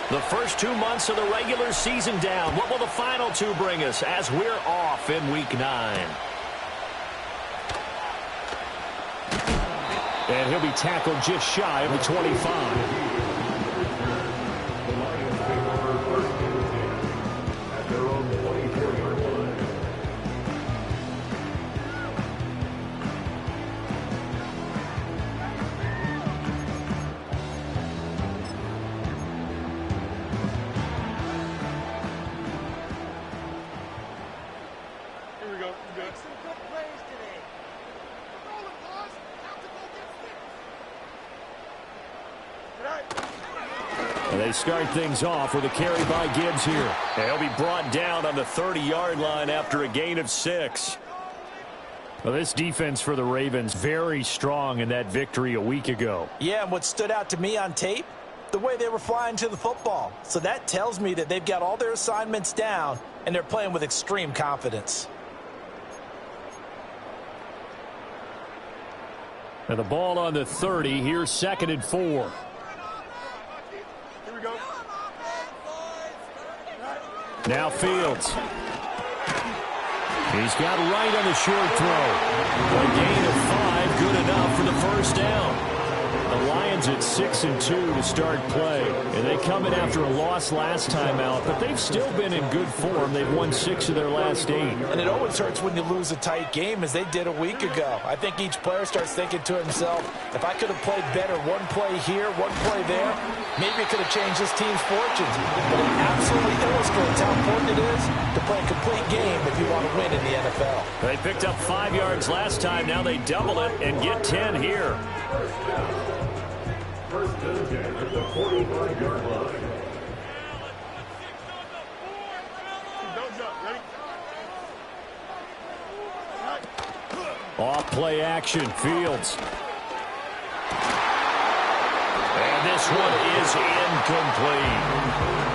The first 2 months of the regular season down. What will the final two bring us as we're off in Week 9? And he'll be tackled just shy of the 25. They start things off with a carry by Gibbs here. He'll be brought down on the 30-yard line after a gain of 6. Well, this defense for the Ravens very strong in that victory a week ago. Yeah, and what stood out to me on tape, the way they were flying to the football. So that tells me that they've got all their assignments down, and they're playing with extreme confidence. And the ball on the 30. Here's 2nd and 4. Now Fields. He's got right on the short throw. A gain of 5, good enough for the first down. The Lions at 6-2 to start play. And they come in after a loss last time out, but they've still been in good form. They've won 6 of their last 8. And it always hurts when you lose a tight game, as they did a week ago. I think each player starts thinking to himself, if I could have played better one play here, one play there, maybe it could have changed this team's fortunes. But it absolutely illustrates how important it is to play a complete game if you want to win in the NFL. They picked up 5 yards last time. Now they double it and get 10 here. First down at the 45-yard line. Off play action, Fields. And this one is incomplete.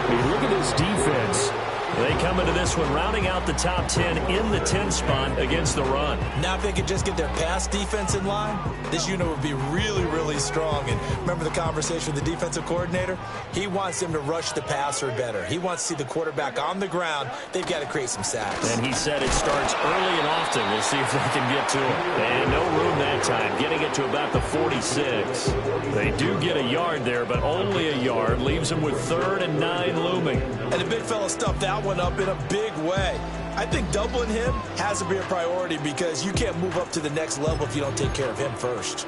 Hey, look at this defense. They come into this one rounding out the top 10 in the 10 spot against the run. Now if they could just get their pass defense in line, this unit would be really, really strong. And remember the conversation with the defensive coordinator? He wants them to rush the passer better. He wants to see the quarterback on the ground. They've got to create some sacks. And he said it starts early and often. We'll see if they can get to it. And no room that time, getting it to about the 46. They do get a yard there, but only a yard. Leaves them with 3rd and 9 looming. And the big fella stuffed that one up in a big way. I think doubling him has to be a priority because you can't move up to the next level if you don't take care of him first.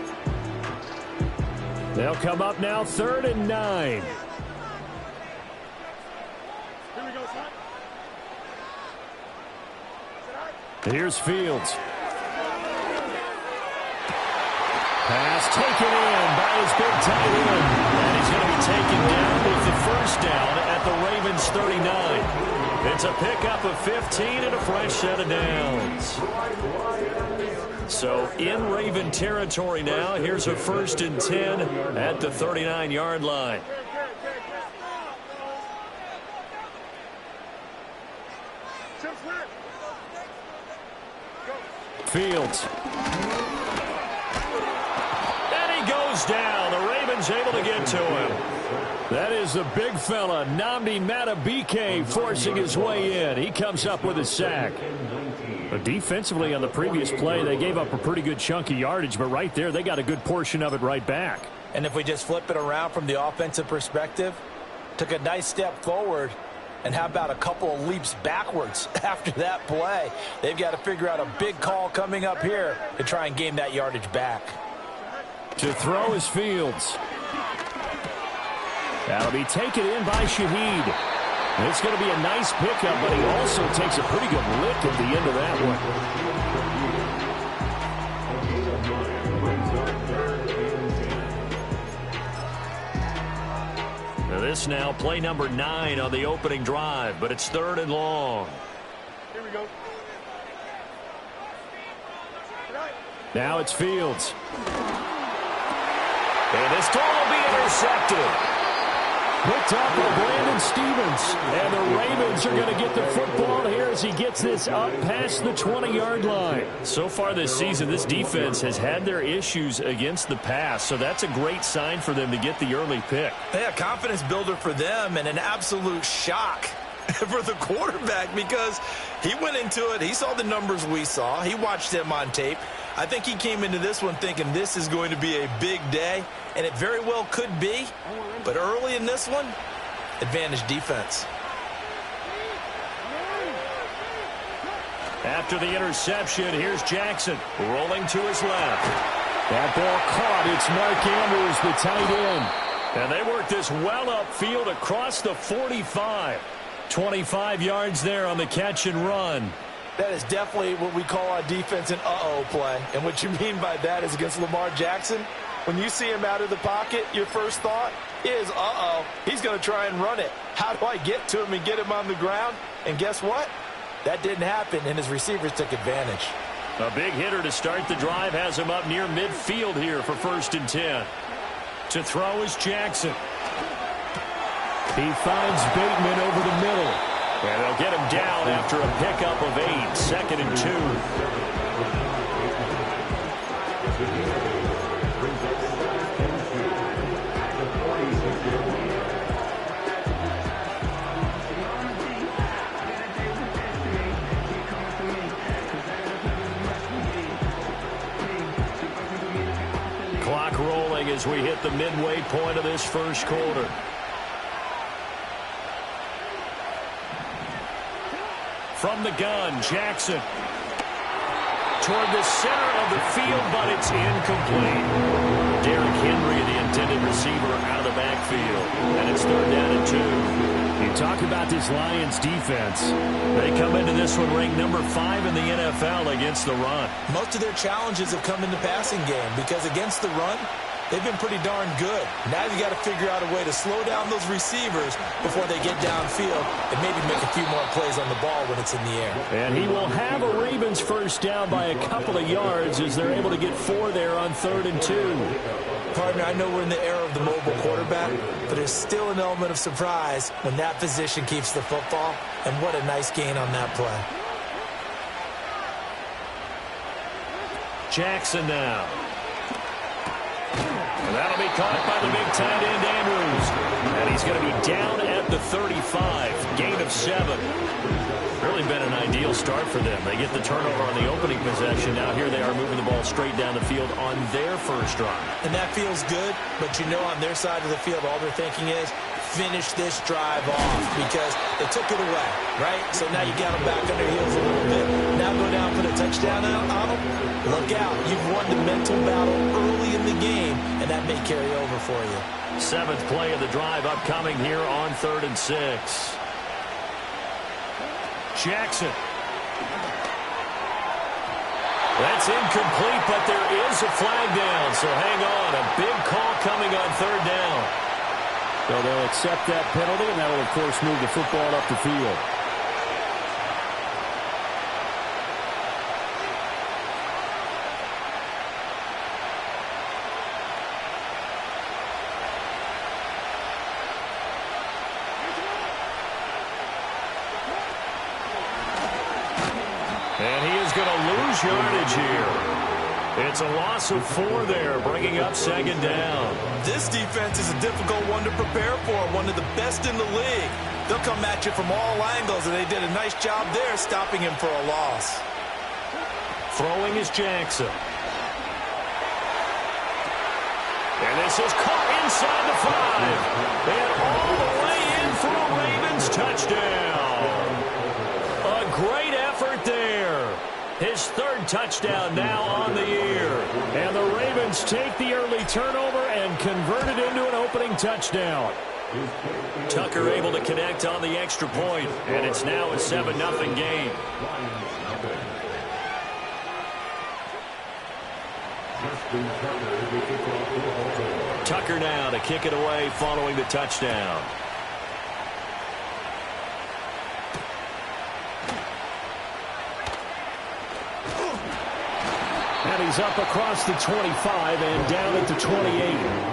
They'll come up now 3rd and 9. Here's Fields. Pass taken in by his big tight end. And he's going to be taken down with the first down at the Ravens 39. It's a pickup of 15 and a fresh set of downs. So in Raven territory now. Here's a 1st and 10 at the 39-yard line. Fields. And he goes down. The Ravens able to get to him. That is the big fella, Nnamdi Madubuike, forcing his way in. He comes up with a sack. But defensively on the previous play, they gave up a pretty good chunk of yardage, but right there, they got a good portion of it right back. And if we just flip it around from the offensive perspective, took a nice step forward, and how about a couple of leaps backwards after that play? They've got to figure out a big call coming up here to try and gain that yardage back. To throw is Fields. That'll be taken in by Shaheed. It's going to be a nice pickup, but he also takes a pretty good lick at the end of that one. This now play number 9 on the opening drive, but it's 3rd and long. Here we go. Now it's Fields. And this ball will be intercepted. Picked up by Brandon Stephens. And the Ravens are going to get the football here as he gets this up past the 20-yard line. So far this season, this defense has had their issues against the pass, so that's a great sign for them to get the early pick. Yeah, confidence builder for them and an absolute shock for the quarterback because he went into it. He saw the numbers we saw. He watched them on tape. I think he came into this one thinking this is going to be a big day, and it very well could be. But early in this one, advantage defense. After the interception, here's Jackson rolling to his left. That ball caught. It's Mark Andrews, the tight end. And they work this well upfield across the 45. 25 yards there on the catch and run. That is definitely what we call our defense an uh-oh play. And what you mean by that is against Lamar Jackson, when you see him out of the pocket, your first thought is, uh-oh, he's going to try and run it. How do I get to him and get him on the ground? And guess what? That didn't happen, and his receivers took advantage. A big hitter to start the drive has him up near midfield here for 1st and 10. To throw is Jackson. He finds Bateman over the middle. And they'll get him down after a pickup of 8. 2nd and 2. Clock rolling as we hit the midway point of this first quarter. From the gun, Jackson. Toward the center of the field, but it's incomplete. Derrick Henry, the intended receiver, out of the backfield. And it's 3rd down and 2. You talk about this Lions defense. They come into this one ranked number 5 in the NFL against the run. Most of their challenges have come in the passing game because against the run, they've been pretty darn good. Now you got to figure out a way to slow down those receivers before they get downfield and maybe make a few more plays on the ball when it's in the air. And he will have a Ravens first down by a couple of yards as they're able to get 4 there on 3rd and 2. Partner, I know we're in the era of the mobile quarterback, but there's still an element of surprise when that position keeps the football, and what a nice gain on that play. Jackson now. And that'll be caught by the big tight end, Andrews. And he's going to be down at the 35. Gain of 7. Really been an ideal start for them. They get the turnover on the opening possession. Now here they are moving the ball straight down the field on their first drive. And that feels good, but you know on their side of the field, all they're thinking is, finish this drive off because they took it away, right? So now you got them back on their heels a little bit. Now go down for the touchdown on them. Look out. You've won the mental battle early in the game, and that may carry over for you. 7th play of the drive upcoming here on 3rd and 6. Jackson. That's incomplete, but there is a flag down, so hang on. A big call coming on 3rd down. So they'll accept that penalty, and that will, of course, move the football up the field. And he is going to lose yardage here. It's a loss of 4 there, bringing up 2nd down. This defense is a difficult one to prepare for, one of the best in the league. They'll come at you from all angles, and they did a nice job there stopping him for a loss. Throwing is Jackson. And this is caught inside the 5. And all the way in for a Ravens touchdown. A great effort there. His 3rd touchdown now on the year. And the Ravens take the early turnover and convert it into an opening touchdown. Tucker able to connect on the extra point, and it's now a 7-0 game. Tucker now to kick it away following the touchdown. And he's up across the 25 and down at the 28.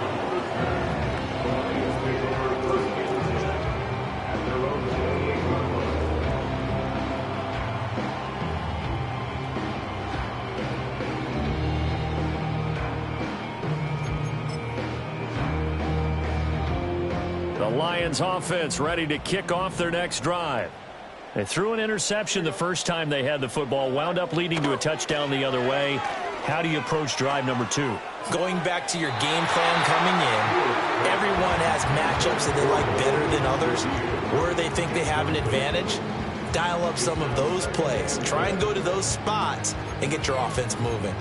The Lions offense ready to kick off their next drive. They threw an interception the first time they had the football, wound up leading to a touchdown the other way. How do you approach drive number 2? Going back to your game plan coming in, everyone has matchups that they like better than others, where they think they have an advantage. Dial up some of those plays. Try and go to those spots and get your offense moving.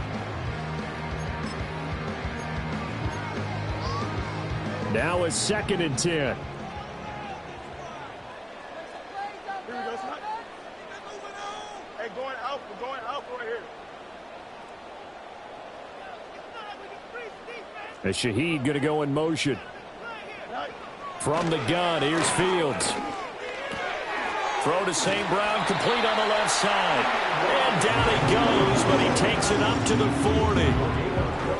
Now a 2nd and 10. Here we go, son. Hey, going out. We're going out right here. And Shaheed going to go in motion. From the gun, here's Fields. Throw to St. Brown, complete on the left side. And down he goes, but he takes it up to the 40.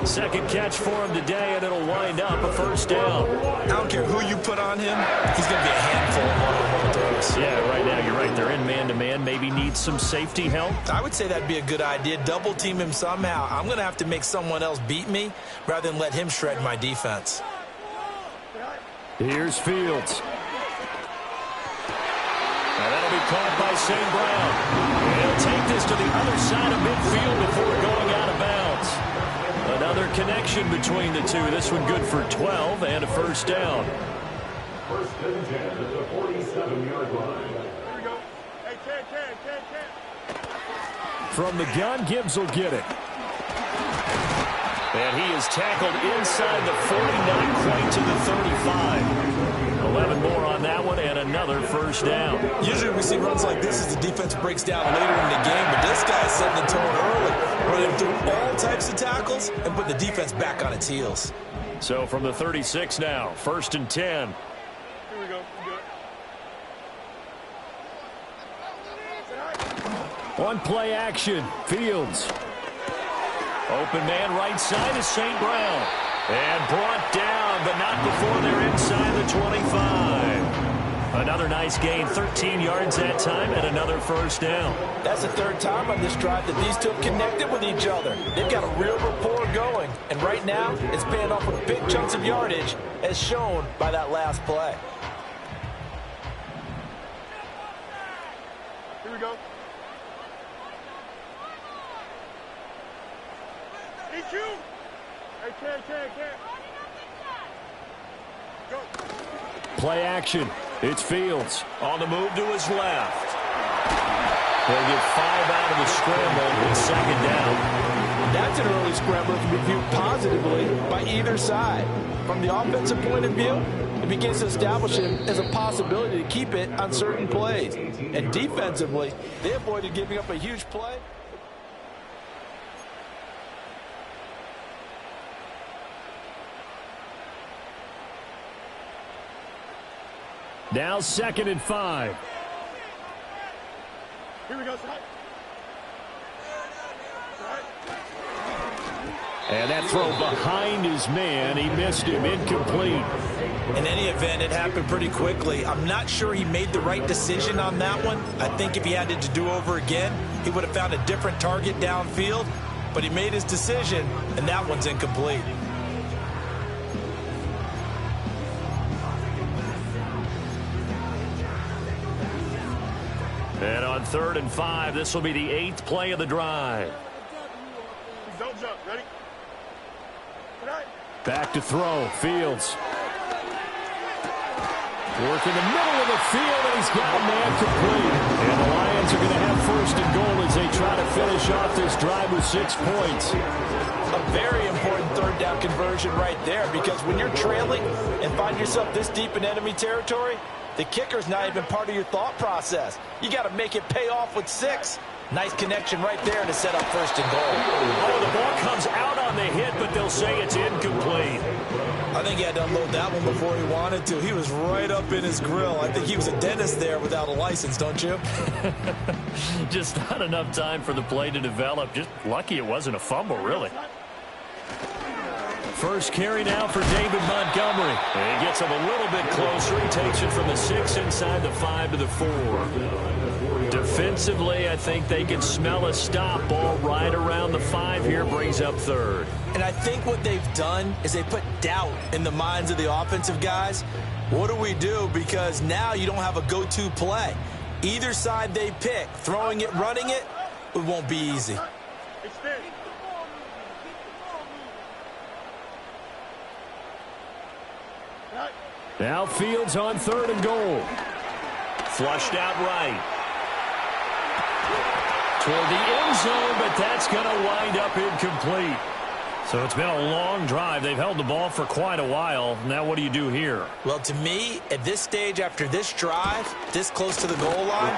Second catch for him today, and it'll wind up a first down. I don't care who you put on him, he's going to be a handful of one-on-one throws. Yeah, right now you're right. They're in man-to-man. Maybe needs some safety help. I would say that'd be a good idea. Double team him somehow. I'm going to have to make someone else beat me rather than let him shred my defense. Here's Fields. And that'll be caught by St. Brown. He'll take this to the other side of midfield before going out of bounds. Another connection between the two. This one good for 12 and a first down. First and 10 at the 47-yard line. Here we go. Hey, Ken. From the gun, Gibbs will get it. And he is tackled inside the 49, point to the 35. 11 more on that one, and another first down. Usually we see runs like this as the defense breaks down later in the game, but this guy's setting the tone early, running through all types of tackles and put the defense back on its heels. So from the 36 now, 1st and 10. Here we go. One play action, Fields. Open man right side is St. Brown. And brought down, but not before they're inside the 25. Another nice gain, 13 yards that time, and another first down. That's the third time on this drive that these two have connected with each other. They've got a real rapport going, and right now it's paying off with big chunks of yardage, as shown by that last play. Here we go. EQ. Hey, Ken. Go. Play action. It's Fields on the move to his left. They'll get 5 out of the scramble with 2nd down. That's an early scramble that can be viewed positively by either side. From the offensive point of view, it begins to establish him as a possibility to keep it on certain plays. And defensively, they avoided giving up a huge play. Now 2nd and 5. Here we go, son. And that throw behind his man. He missed him. Incomplete. In any event, it happened pretty quickly. I'm not sure he made the right decision on that one. I think if he had it to do over again, he would have found a different target downfield. But he made his decision, and that one's incomplete. And on 3rd and 5, this will be the 8th play of the drive. Don't jump. Ready? Back to throw. Fields. Work in the middle of the field, and he's got a man complete. And the Lions are going to have 1st and goal as they try to finish off this drive with 6 points. A very important 3rd down conversion right there, because when you're trailing and find yourself this deep in enemy territory, the kicker's not even part of your thought process. You got to make it pay off with 6. Nice connection right there to set up 1st and goal. Oh, the ball comes out on the hit, but they'll say it's incomplete. I think he had to unload that one before he wanted to. He was right up in his grill. I think he was a dentist there without a license, don't you? Just not enough time for the play to develop. Just lucky it wasn't a fumble, really. First carry now for David Montgomery. And he gets him a little bit closer. He takes it from the 6 inside the 5 to the 4. Defensively, I think they can smell a stop ball right around the 5 here, brings up third. And I think what they've done is they put doubt in the minds of the offensive guys. What do we do? Because now you don't have a go-to play. Either side they pick, throwing it, running it, it won't be easy. Now Fields on 3rd and goal. Flushed out right. Toward the end zone, but that's going to wind up incomplete. So it's been a long drive. They've held the ball for quite a while. Now what do you do here? Well, to me, at this stage, after this drive, this close to the goal line,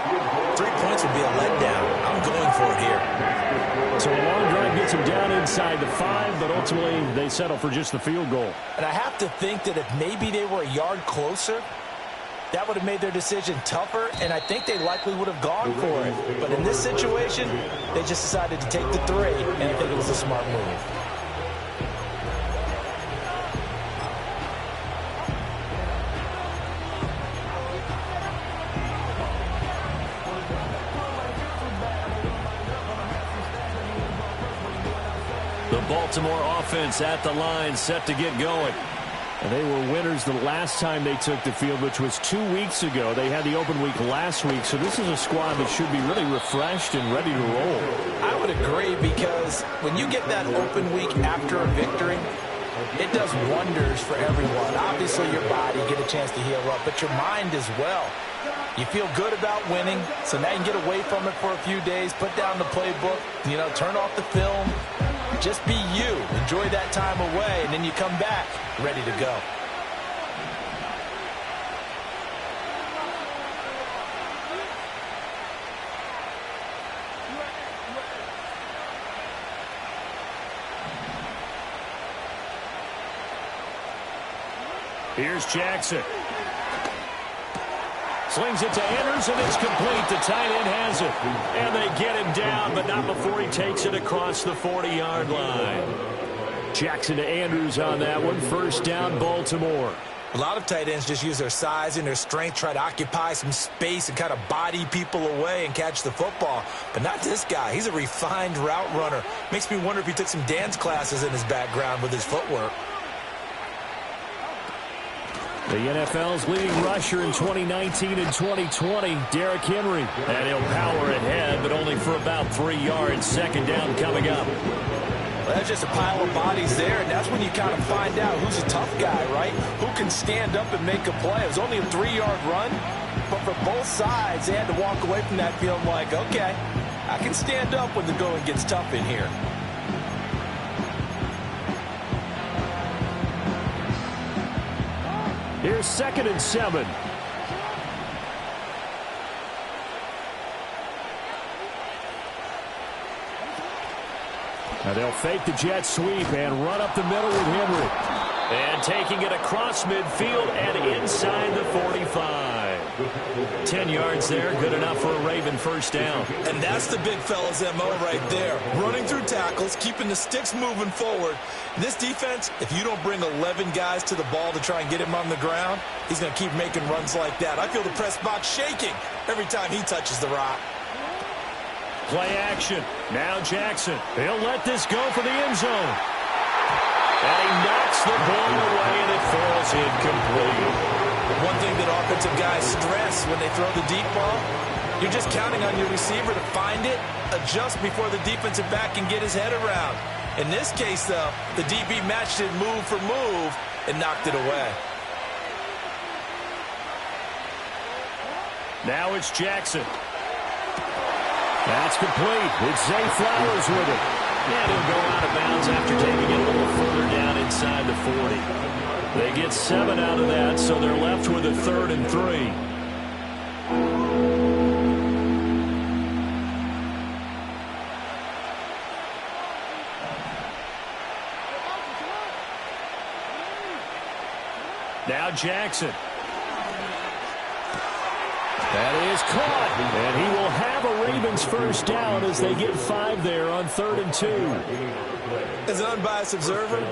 3 points would be a letdown. I'm going for it here. So a long drive gets them down inside the 5, but ultimately they settle for just the field goal. And I have to think that if maybe they were a yard closer, that would have made their decision tougher, and I think they likely would have gone for it. But in this situation, they just decided to take the 3, and I think it was a smart move. The Baltimore offense at the line, set to get going. And they were winners the last time they took the field, which was 2 weeks ago. They had the open week last week, so this is a squad that should be really refreshed and ready to roll. I would agree, because when you get that open week after a victory, it does wonders for everyone. Obviously, your body, get a chance to heal up, but your mind as well. You feel good about winning, so now you can get away from it for a few days, put down the playbook, turn off the film. Just be you. Enjoy that time away, and then you come back ready to go. Here's Jackson. Slings it to Andrews, and it's complete. The tight end has it. And they get him down, but not before he takes it across the 40-yard line. Jackson to Andrews on that one. First down, Baltimore. A lot of tight ends just use their size and their strength, try to occupy some space and kind of body people away and catch the football. But not this guy. He's a refined route runner. Makes me wonder if he took some dance classes in his background with his footwork. The NFL's leading rusher in 2019 and 2020, Derrick Henry. And he'll power ahead, but only for about 3 yards. Second down coming up. Well, that's just a pile of bodies there, and that's when you kind of find out who's a tough guy, right? Who can stand up and make a play. It was only a 3-yard run, but for both sides, they had to walk away from that feeling like, okay, I can stand up when the going gets tough in here. Here's 2nd and 7. Now they'll fake the jet sweep and run up the middle with Henry. And taking it across midfield and inside the 45. 10 yards there, good enough for a Raven first down. And that's the big fella's MO right there. Running through tackles, keeping the sticks moving forward. This defense, if you don't bring 11 guys to the ball to try and get him on the ground, he's going to keep making runs like that. I feel the press box shaking every time he touches the rock. Play action. Now Jackson. He'll let this go for the end zone. And he knocks the ball away, and it falls incomplete. One thing that offensive guys stress when they throw the deep ball, you're just counting on your receiver to find it, adjust before the defensive back can get his head around. In this case, though, the DB matched it move for move and knocked it away. Now it's Jackson. That's complete. It's Zay Flowers with it. And he'll go out of bounds after taking it a little further down inside the 40. They get 7 out of that, so they're left with a 3rd and 3. Now Jackson. That is caught, and he will have a Ravens first down as they get 5 there on 3rd and 2. As an unbiased observer,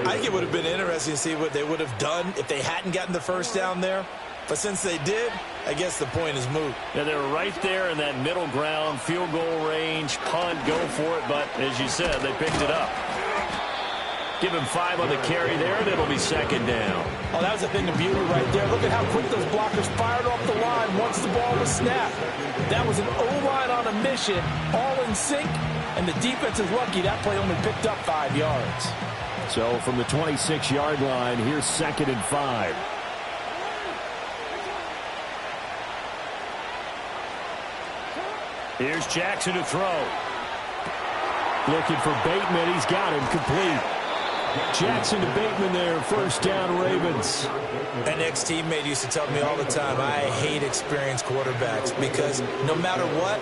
I think it would have been interesting to see what they would have done if they hadn't gotten the first down there. But since they did, I guess the point is moot. Yeah, they were right there in that middle ground, field goal range, punt, go for it. But as you said, they picked it up. Give him 5 on the carry there, and it'll be second down. Oh, that was a thing of beauty right there. Look at how quick those blockers fired off the line once the ball was snapped. That was an O-line on a mission, all in sync, and the defense is lucky that play only picked up 5 yards. So from the 26-yard line, here's second and 5. Here's Jackson to throw. Looking for Bateman. He's got him complete. Jackson to Bateman there. First down, Ravens. An ex-teammate used to tell me all the time, I hate experienced quarterbacks because no matter what,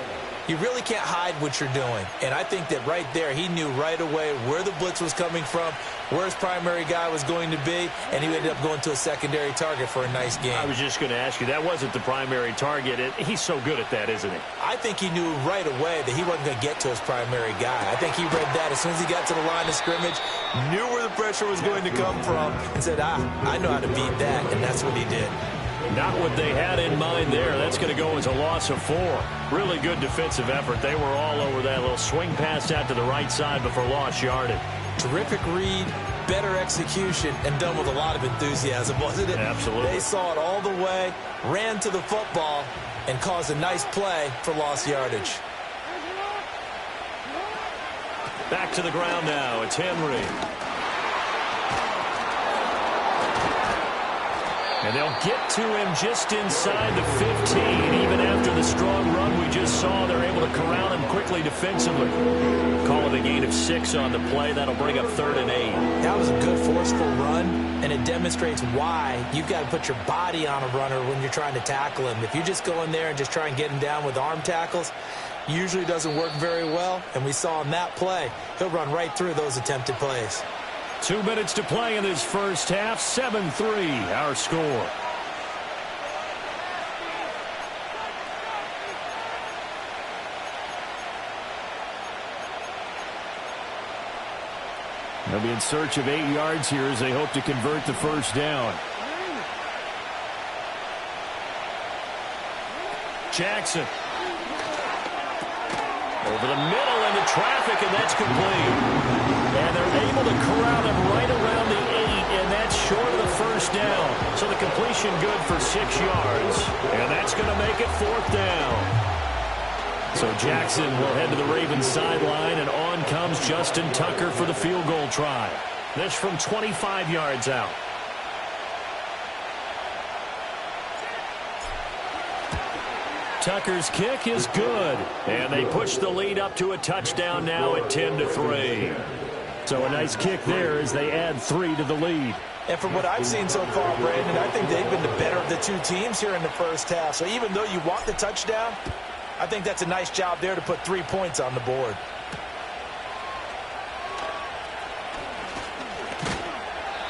you really can't hide what you're doing. And I think that right there, he knew right away where the blitz was coming from, where his primary guy was going to be, and he ended up going to a secondary target for a nice game. I was just going to ask you, that wasn't the primary target. He's so good at that, isn't he? I think he knew right away that he wasn't going to get to his primary guy. I think he read that as soon as he got to the line of scrimmage, knew where the pressure was going to come from, and said, I know how to beat that, and that's what he did. Not what they had in mind there. That's going to go as a loss of 4. Really good defensive effort. They were all over that little swing pass out to the right side before lost yardage. Terrific read, better execution, and done with a lot of enthusiasm, wasn't it? Absolutely. They saw it all the way, ran to the football, and caused a nice play for lost yardage. Back to the ground now. It's Henry. And they'll get to him just inside the 15. Even after the strong run we just saw, they're able to corral him quickly defensively. Call it a gain of 6 on the play. That'll bring up 3rd and 8. That was a good forceful run, and it demonstrates why you've got to put your body on a runner when you're trying to tackle him. If you just go in there and just try and get him down with arm tackles, usually doesn't work very well, and we saw in that play, he'll run right through those attempted plays. 2 minutes to play in this first half. 7-3, our score. They'll be in search of 8 yards here as they hope to convert the first down. Jackson. Over the middle into traffic, and that's complete. And they're able to corral him right around the 8, and that's short of the first down. So the completion good for 6 yards. And that's going to make it 4th down. So Jackson will head to the Ravens sideline, and on comes Justin Tucker for the field goal try. This from 25 yards out. Tucker's kick is good, and they push the lead up to a touchdown now at 10-3. So a nice kick there as they add 3 to the lead. And from what I've seen so far, Brandon, I think they've been the better of the two teams here in the first half. So even though you want the touchdown, I think that's a nice job there to put 3 points on the board.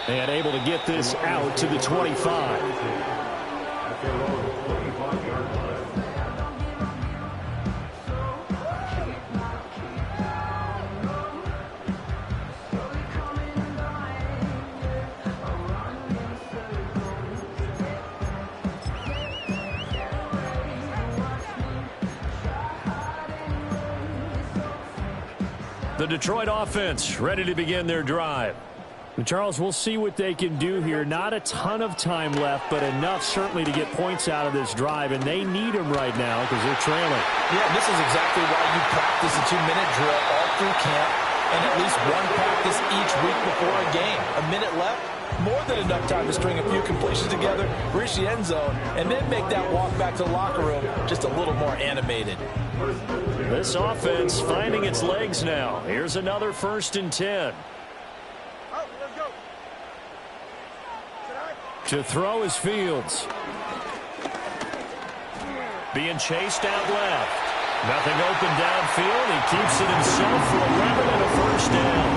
And able to get this out to the 25. The Detroit offense ready to begin their drive. And Charles, we'll see what they can do here. Not a ton of time left, but enough certainly to get points out of this drive, and they need them right now because they're trailing. Yeah, this is exactly why you practice a 2-minute drill all through camp and at least one practice each week before a game. A minute left, more than enough time to string a few completions together, reach the end zone, and then make that walk back to the locker room just a little more animated. This offense finding its legs now. Here's another 1st and 10. To throw is Fields. Being chased out left. Nothing open downfield. He keeps it himself for 11 and a first down.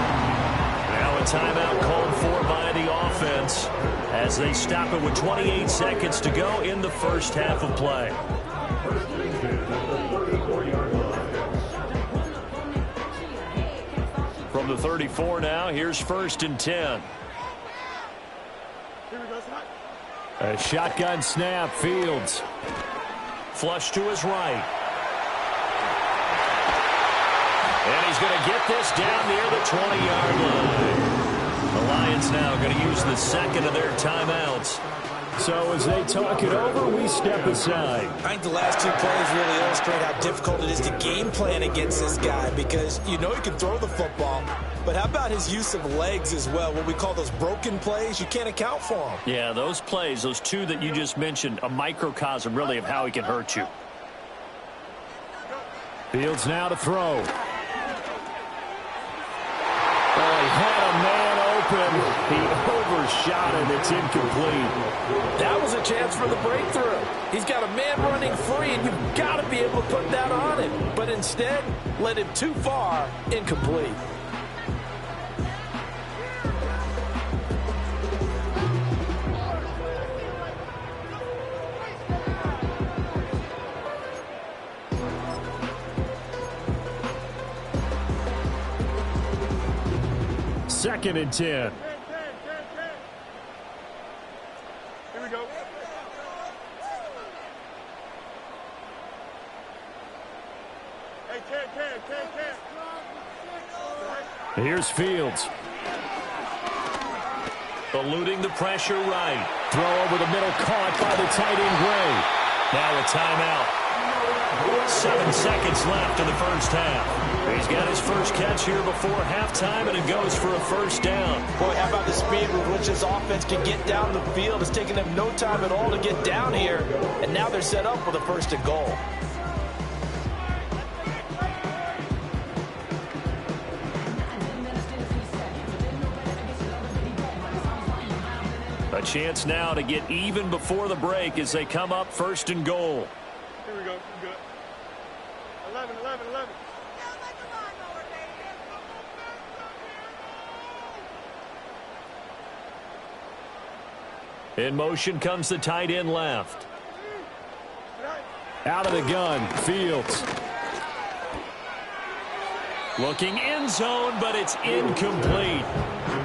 Now a timeout called for by the offense as they stop it with 28 seconds to go in the first half of play. From the 34 now, here's 1st and 10. A shotgun snap, Fields. Flush to his right. And he's going to get this down near the 20-yard line. The Lions now going to use the second of their timeouts. So as they talk it over, we step aside. I think the last two plays really illustrate how difficult it is to game plan against this guy because you know he can throw the football, but how about his use of legs as well, what we call those broken plays? You can't account for them. Yeah, those plays, those two that you just mentioned, a microcosm really of how he can hurt you. Fields now to throw. Oh, he had a man open. He overshot it. It's incomplete. That was a chance for the breakthrough. He's got a man running free, and you've got to be able to put that on him. But instead, led him too far, incomplete. Second and 10. Here we go. Hey, Ken. Here's Fields. Eluding the pressure right. Throw over the middle, caught by the tight end Gray. Now a timeout. 7 seconds left in the first half. He's got his first catch here before halftime, and it goes for a first down. Boy, how about the speed with which this offense can get down the field? It's taken them no time at all to get down here, and now they're set up with a first and goal. A chance now to get even before the break as they come up first and goal. Here we go. Good. 11. In motion comes the tight end left. Out of the gun, Fields. Looking end zone, but it's incomplete.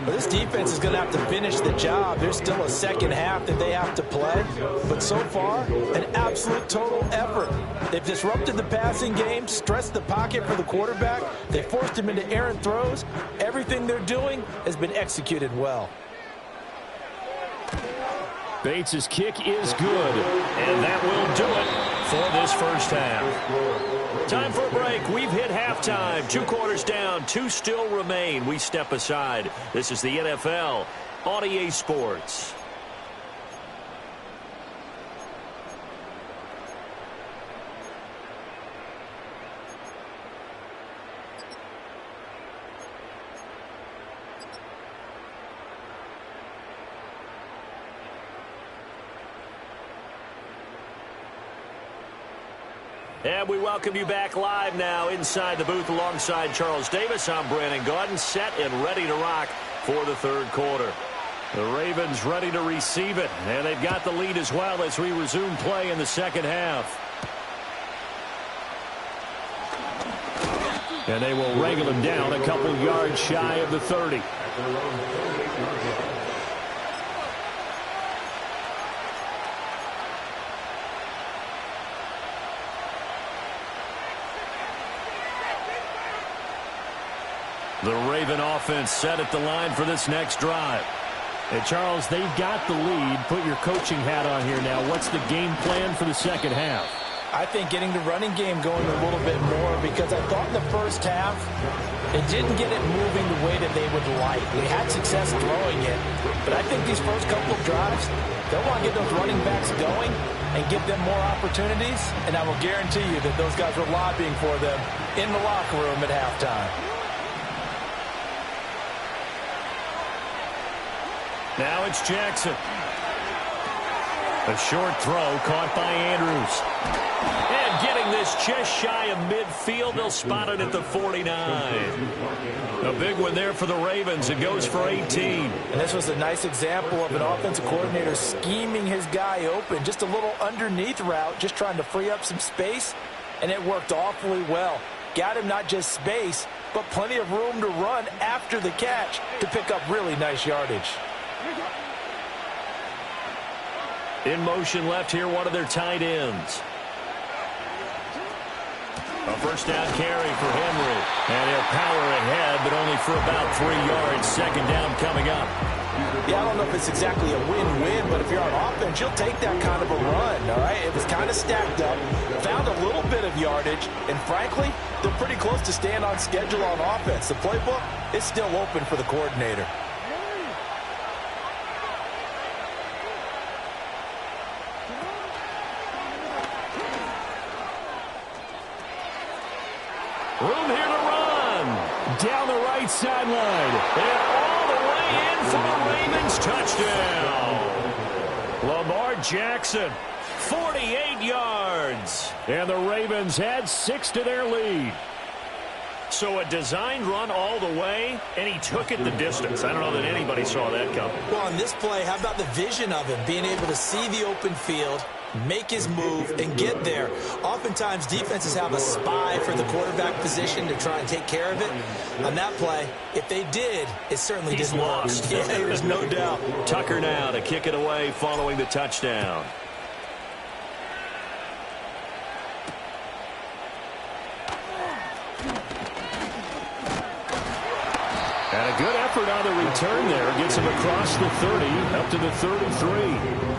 Well, this defense is going to have to finish the job. There's still a second half that they have to play. But so far, an absolute total effort. They've disrupted the passing game, stressed the pocket for the quarterback. They forced him into errant throws. Everything they're doing has been executed well. Bates' kick is good. And that will do it for this first half. Time for a break. We've hit halftime. 2 quarters down. 2 still remain. We step aside. This is the NFL on EA Sports. And we welcome you back live now inside the booth alongside Charles Davis. I'm Brandon Gaudin, set and ready to rock for the third quarter. The Ravens ready to receive it, and they've got the lead as well as we resume play in the second half. And they will wrangle him down a couple yards shy of the 30. The Raven offense set at the line for this next drive. And Charles, they've got the lead. Put your coaching hat on here now. What's the game plan for the second half? I think getting the running game going a little bit more because I thought in the first half it didn't get it moving the way that they would like. They had success throwing it, but I think these first couple of drives, they'll want to get those running backs going and give them more opportunities, and I will guarantee you that those guys were lobbying for them in the locker room at halftime. Now it's Jackson. A short throw caught by Andrews. And getting this just shy of midfield, they'll spot it at the 49. A big one there for the Ravens. It goes for 18. And this was a nice example of an offensive coordinator scheming his guy open. Just a little underneath route, just trying to free up some space, and it worked awfully well. Got him not just space, but plenty of room to run after the catch to pick up really nice yardage. In motion left here, one of their tight ends. A first down carry for Henry. And he'll power ahead, but only for about 3 yards. Second down coming up. Yeah, I don't know if it's exactly a win-win, but if you're on offense, you'll take that kind of a run, all right? It was kind of stacked up, found a little bit of yardage, and frankly, they're pretty close to staying on schedule on offense. The playbook is still open for the coordinator. Room here to run. Down the right sideline. And all the way in for a Ravens touchdown. Lamar Jackson, 48 yards. And the Ravens had 6 to their lead. So a designed run all the way, and he took it the distance. I don't know that anybody saw that coming. Well, on this play, how about the vision of him, being able to see the open field, make his move, and get there. Oftentimes, defenses have a spy for the quarterback position to try and take care of it. On that play, if they did, it certainly He's didn't work. lost. Yeah, there's no doubt. Tucker now to kick it away following the touchdown. And a good effort on the return there. Gets him across the 30, up to the 33.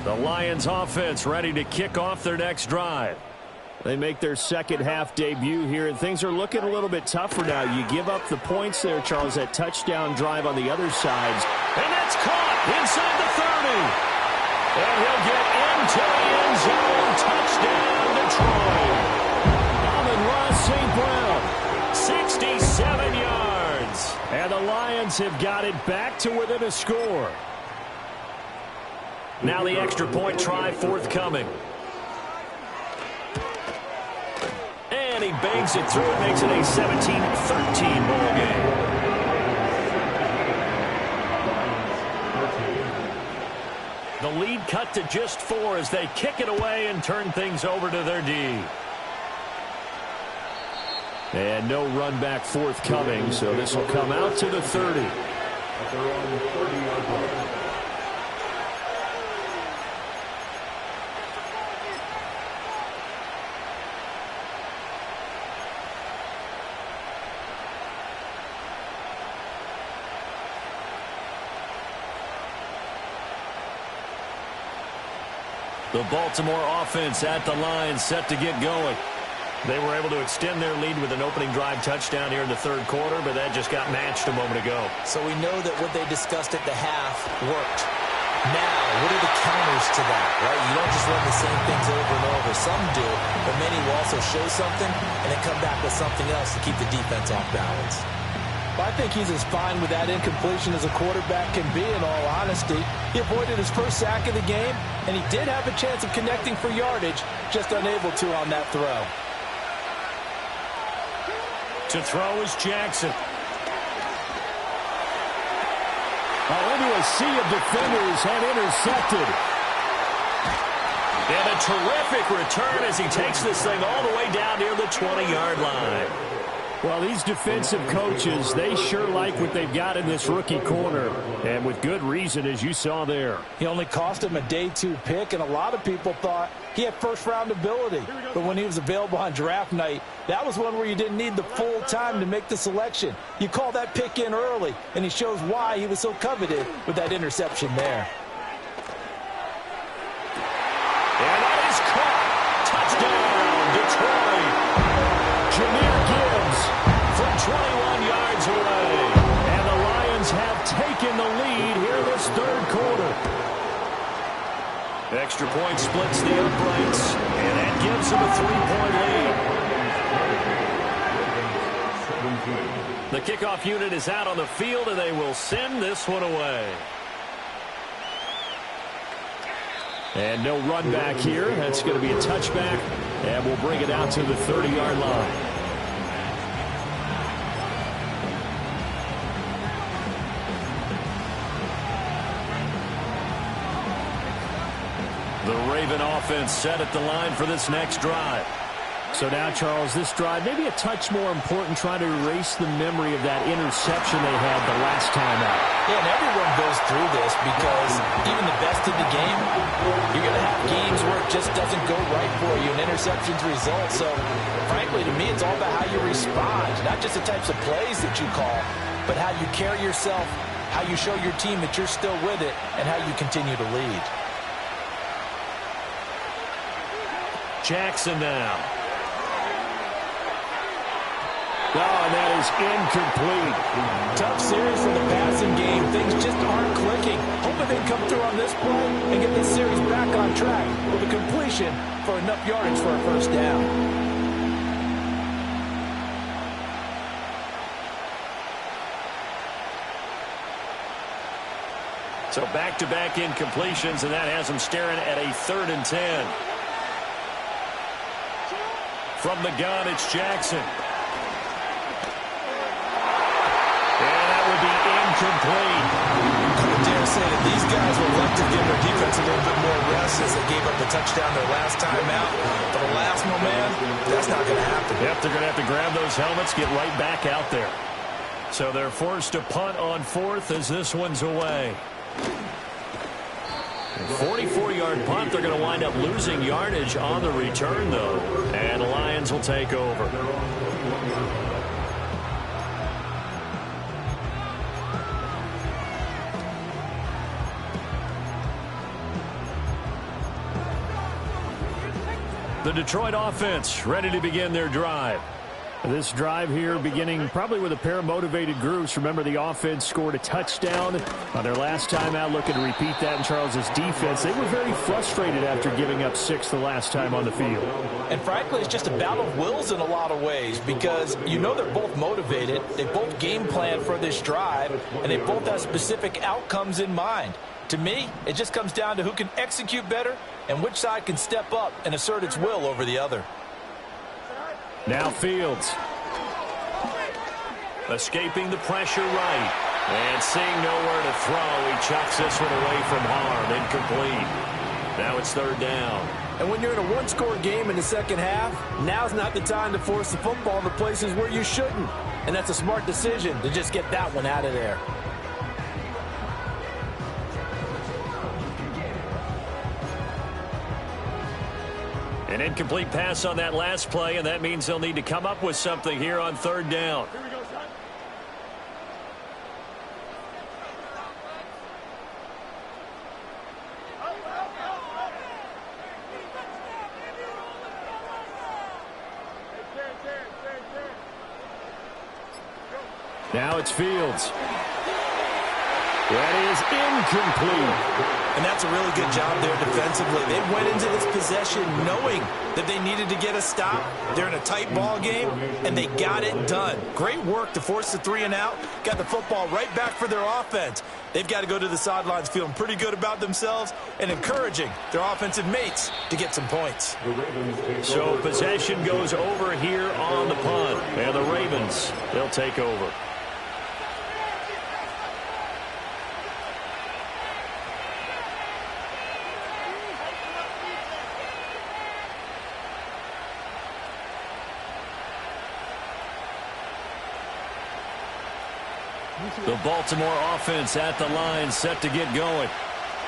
The Lions offense ready to kick off their next drive. They make their second half debut here, and things are looking a little bit tougher now. You give up the points there, Charles, that touchdown drive on the other sides. And that's caught inside the 30. And he'll get into the end zone. Touchdown, Detroit. Amon-Ra St. Brown. 67 yards. And the Lions have got it back to within a score. Now the extra point try forthcoming. And he bangs it through and makes it a 17-13 ball game. The lead cut to just 4 as they kick it away and turn things over to their D. And no run back forthcoming, so this will come out to the 30. The Baltimore offense at the line, set to get going. They were able to extend their lead with an opening drive touchdown here in the third quarter, but that just got matched a moment ago. So we know that what they discussed at the half worked. Now, what are the counters to that, right? You don't just run the same things over and over. Some do, but many will also show something and then come back with something else to keep the defense off balance. I think he's as fine with that incompletion as a quarterback can be, in all honesty. He avoided his first sack of the game, and he did have a chance of connecting for yardage, just unable to on that throw. To throw is Jackson. Into a sea of defenders and intercepted. And a terrific return as he takes this thing all the way down near the 20-yard line. Well, these defensive coaches, they sure like what they've got in this rookie corner. And with good reason, as you saw there. He only cost him a day 2 pick, and a lot of people thought he had first-round ability. But when he was available on draft night, that was one where you didn't need the full time to make the selection. You call that pick in early, and he shows why he was so coveted with that interception there. And that is caught. Touchdown, Detroit. Jahmyr Gibbs from 21 yards away. And the Lions have taken the lead here this third quarter. Extra point splits the uprights, and that gives them a 3-point lead. The kickoff unit is out on the field, and they will send this one away. And no run back here. That's going to be a touchback, and we'll bring it out to the 30-yard line. The Raven offense set at the line for this next drive. So now, Charles, this drive maybe a touch more important, trying to erase the memory of that interception they had the last time out. Yeah, and everyone goes through this because even the best in the game, you're going to have games where it just doesn't go right for you and interceptions result. So, frankly, to me, it's all about how you respond, not just the types of plays that you call, but how you carry yourself, how you show your team that you're still with it, and how you continue to lead. Jackson now. Oh, and that is incomplete. Tough series for the passing game. Things just aren't clicking. Hoping they come through on this play and get this series back on track with a completion for enough yardage for a first down. So back-to-back incompletions, and that has them staring at a 3rd and 10. From the gun, it's Jackson. Incomplete. I would dare say that these guys would like to give their defense a little bit more rest as they gave up the touchdown their last time out. For the last one, man, that's not going to happen. Yep, they're going to have to grab those helmets, get right back out there. So they're forced to punt on 4th as this one's away. 44-yard punt. They're going to wind up losing yardage on the return, though. And the Lions will take over. The Detroit offense ready to begin their drive. This drive here beginning probably with a pair of motivated groups. Remember, the offense scored a touchdown on their last time out, looking to repeat that in Charles's defense. They were very frustrated after giving up 6 the last time on the field. And frankly, it's just a battle of wills in a lot of ways because you know they're both motivated. They both game plan for this drive, and they both have specific outcomes in mind. To me, it just comes down to who can execute better and which side can step up and assert its will over the other. Now Fields. Escaping the pressure right. And seeing nowhere to throw, he chucks this one away from harm. Incomplete. Now it's 3rd down. And when you're in a one-score game in the second half, now's not the time to force the football to places where you shouldn't. And that's a smart decision to just get that one out of there. An incomplete pass on that last play, and that means they'll need to come up with something here on 3rd down. Here we go, son. Now it's Fields. That is incomplete. And that's a really good job there defensively. They went into this possession knowing that they needed to get a stop. They're in a tight ball game, and they got it done. Great work to force the 3 and out. Got the football right back for their offense. They've got to go to the sidelines feeling pretty good about themselves and encouraging their offensive mates to get some points. So possession goes over here on the punt. And the Ravens, they'll take over. The Baltimore offense at the line, set to get going.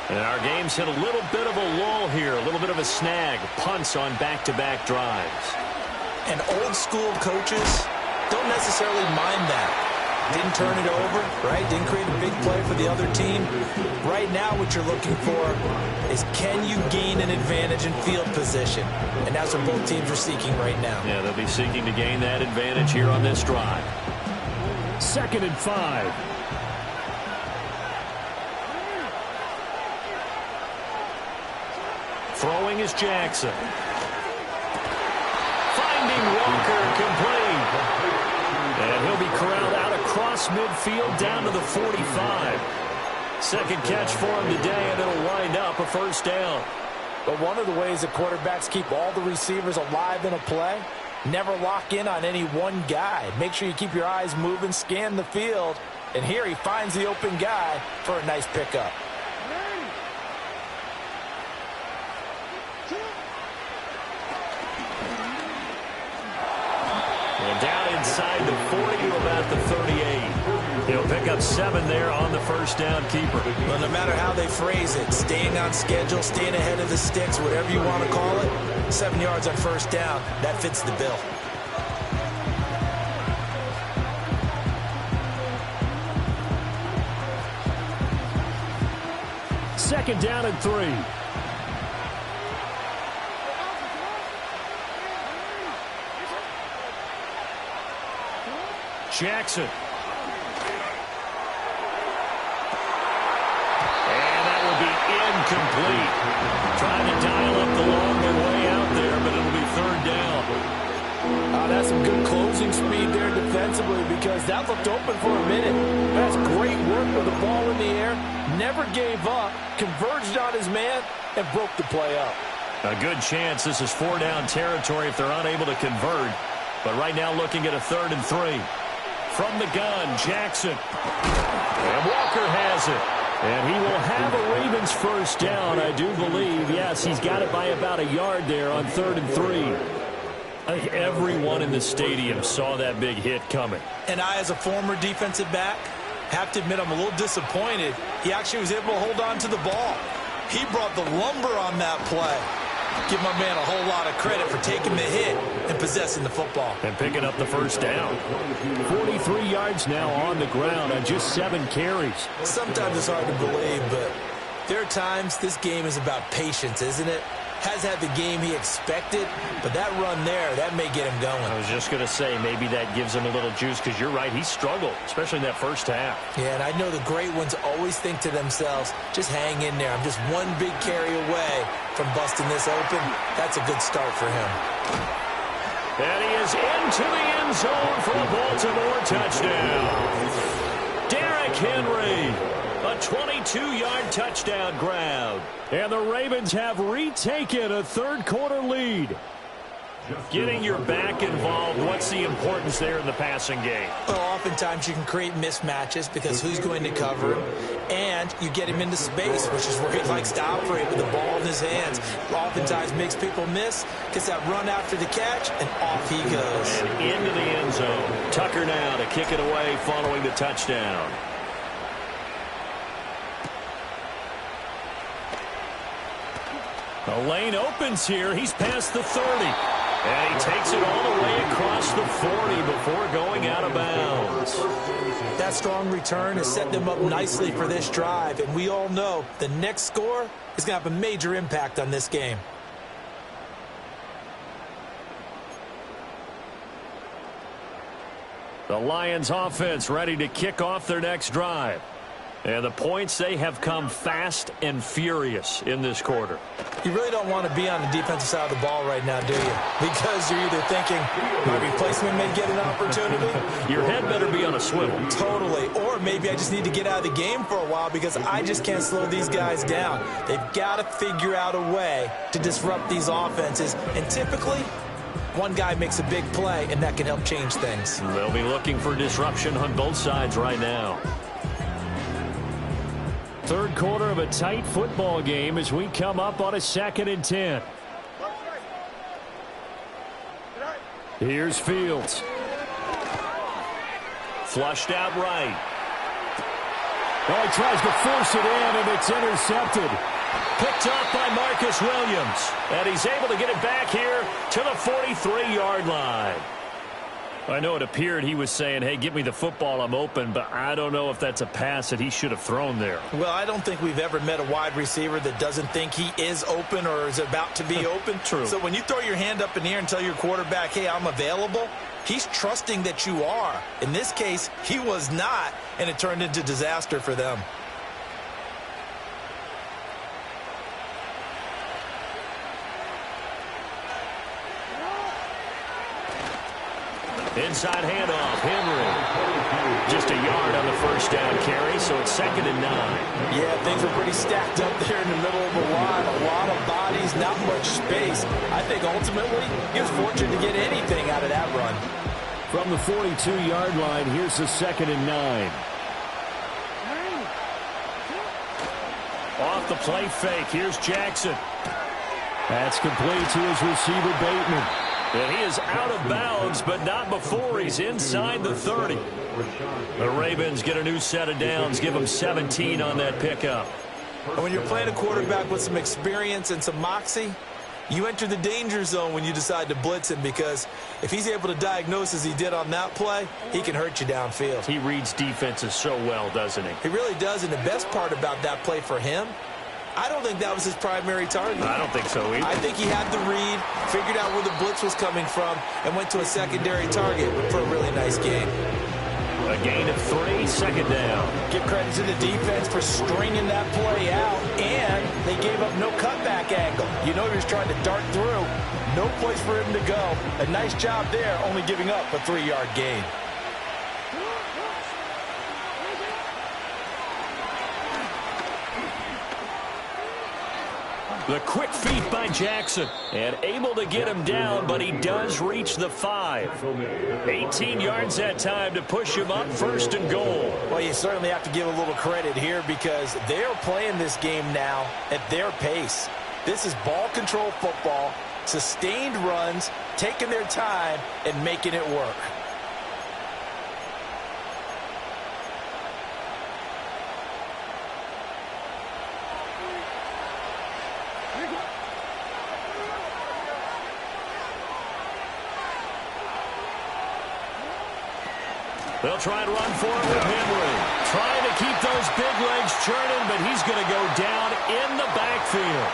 And our game's hit a little bit of a lull here, a little bit of a snag. Punts on back-to-back drives. And old-school coaches don't necessarily mind that. Didn't turn it over, right? Didn't create a big play for the other team. Right now what you're looking for is can you gain an advantage in field position? And that's what both teams are seeking right now. Yeah, they'll be seeking to gain that advantage here on this drive. 2nd and 5. Throwing is Jackson. Finding Walker, complete. And he'll be corralled out across midfield down to the 45. Second catch for him today, and it'll wind up a first down. But one of the ways that quarterbacks keep all the receivers alive in a play, never lock in on any one guy. Make sure you keep your eyes moving, scan the field. And here he finds the open guy for a nice pickup. inside the 40 to about the 38. He'll pick up 7 there on the first down keeper. Well, no matter how they phrase it, staying on schedule, staying ahead of the sticks, whatever you want to call it, 7 yards on first down, that fits the bill. Second down and 3. Jackson. And that will be incomplete. Trying to dial up the longer way out there, but it'll be third down. That's some good closing speed there defensively because that looked open for a minute. That's great work with the ball in the air. Never gave up, converged on his man, and broke the play up. A good chance this is 4-down territory if they're unable to convert. But right now looking at a 3rd and 3. From the gun, Jackson. And Walker has it. And he will have a Ravens first down, I do believe. Yes, he's got it by about a yard there on 3rd and 3. I think everyone in the stadium saw that big hit coming. And I, as a former defensive back, have to admit I'm a little disappointed. He actually was able to hold on to the ball. He brought the lumber on that play. Give my man a whole lot of credit for taking the hit and possessing the football. And picking up the first down. 43 yards now on the ground on just 7 carries. Sometimes it's hard to believe, but there are times this game is about patience, isn't it? Has had the game he expected, but that run there, that may get him going. I was just going to say, maybe that gives him a little juice, because you're right, he struggled, especially in that first half. Yeah, and I know the great ones always think to themselves, just hang in there. I'm just one big carry away from busting this open. That's a good start for him. And he is into the end zone for a Baltimore touchdown. Derrick Henry. A 22-yard touchdown grab. And the Ravens have retaken a third-quarter lead. Getting your back involved, what's the importance there in the passing game? Well, oftentimes you can create mismatches because who's going to cover him, and you get him into space, which is where he likes to operate with the ball in his hands. Oftentimes makes people miss, gets that run after the catch, and off he goes. And into the end zone. Tucker now to kick it away following the touchdown. The lane opens here. He's past the 30. And he takes it all the way across the 40 before going out of bounds. That strong return has set them up nicely for this drive. And we all know the next score is going to have a major impact on this game. The Lions offense ready to kick off their next drive. And the points, they have come fast and furious in this quarter. You really don't want to be on the defensive side of the ball right now, do you? Because you're either thinking, my replacement may get an opportunity. Your head better be on a swivel. Totally. Or maybe I just need to get out of the game for a while because I just can't slow these guys down. They've got to figure out a way to disrupt these offenses. And typically, one guy makes a big play, and that can help change things. They'll be looking for disruption on both sides right now. Third quarter of a tight football game as we come up on a 2nd and 10. Here's Fields. Flushed out right. Oh, he tries to force it in, and it's intercepted. Picked up by Marcus Williams. And he's able to get it back here to the 43-yard line. I know it appeared he was saying, hey, give me the football, I'm open, but I don't know if that's a pass that he should have thrown there. Well, I don't think we've ever met a wide receiver that doesn't think he is open or is about to be open. True. So when you throw your hand up in the air and tell your quarterback, hey, I'm available, he's trusting that you are. In this case, he was not, and it turned into disaster for them. Inside handoff, Henry. Just a yard on the first down carry, so it's 2nd and 9. Yeah, things were pretty stacked up there in the middle of the line. A lot of bodies, not much space. I think ultimately he was fortunate to get anything out of that run. From the 42-yard line, here's the 2nd and 9. Off the play fake, here's Jackson. That's complete to his receiver, Bateman. And he is out of bounds, but not before he's inside the 30. The Ravens get a new set of downs, give them 17 on that pickup. And when you're playing a quarterback with some experience and some moxie, you enter the danger zone when you decide to blitz him, because if he's able to diagnose as he did on that play, he can hurt you downfield. He reads defenses so well, doesn't he? He really does, and the best part about that play for him, I don't think that was his primary target. I don't think so either. I think he had the read, figured out where the blitz was coming from, and went to a secondary target for a really nice game. A gain of 3, second down. Give credit to the defense for stringing that play out, and they gave up no cutback angle. You know he was trying to dart through. No place for him to go. A nice job there, only giving up a 3-yard gain. The quick feet by Jackson, and able to get him down, but he does reach the 5. 18 yards that time to push him up, 1st and goal. Well, you certainly have to give a little credit here, because they're playing this game now at their pace. This is ball control football, sustained runs, taking their time, and making it work. They'll try and run for it with Henry. Trying to keep those big legs churning, but he's going to go down in the backfield.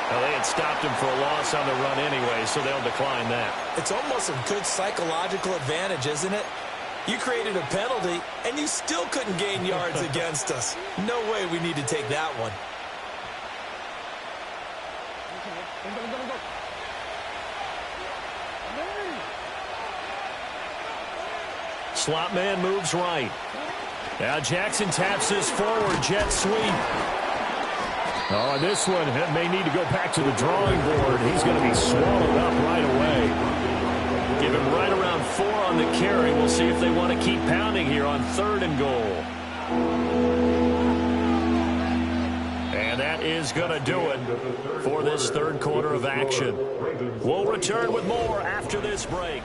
Well, they had stopped him for a loss on the run anyway, so they'll decline that. It's almost a good psychological advantage, isn't it? You created a penalty, and you still couldn't gain yards against us. No way we need to take that one. Slot man moves right. Now Jackson taps this forward jet sweep. Oh, this one may need to go back to the drawing board. He's going to be swallowed up right away. Give him right around 4 on the carry. We'll see if they want to keep pounding here on 3rd and goal. And that is going to do it for this 3rd quarter of action. We'll return with more after this break.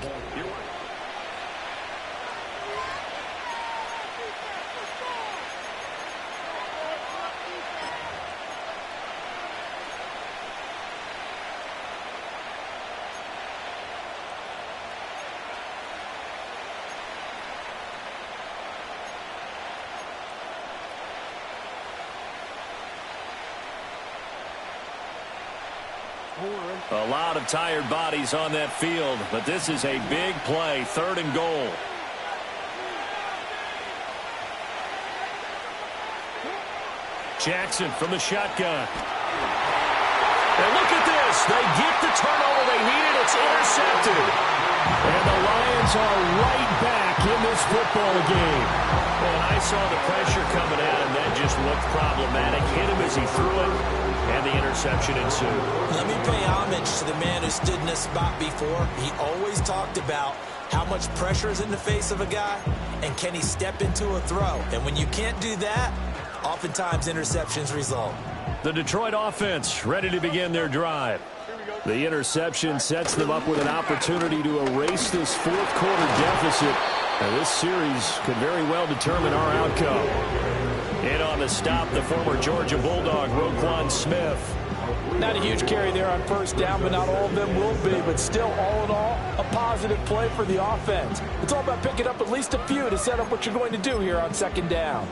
A lot of tired bodies on that field, but this is a big play, 3rd and goal. Jackson from the shotgun. And look at this. They get the turnover they needed. It's intercepted. And the Lions are right back in this football game. And I saw the pressure coming at him. That just looked problematic. Hit him as he threw it, and the interception ensued. Let me pay homage to the man who stood in this spot before. He always talked about how much pressure is in the face of a guy, and can he step into a throw. And when you can't do that, oftentimes interceptions result. The Detroit offense ready to begin their drive. The interception sets them up with an opportunity to erase this 4th quarter deficit. And this series could very well determine our outcome. In on the stop, the former Georgia Bulldog, Roquan Smith. Not a huge carry there on 1st down, but not all of them will be. But still, all in all, a positive play for the offense. It's all about picking up at least a few to set up what you're going to do here on 2nd down.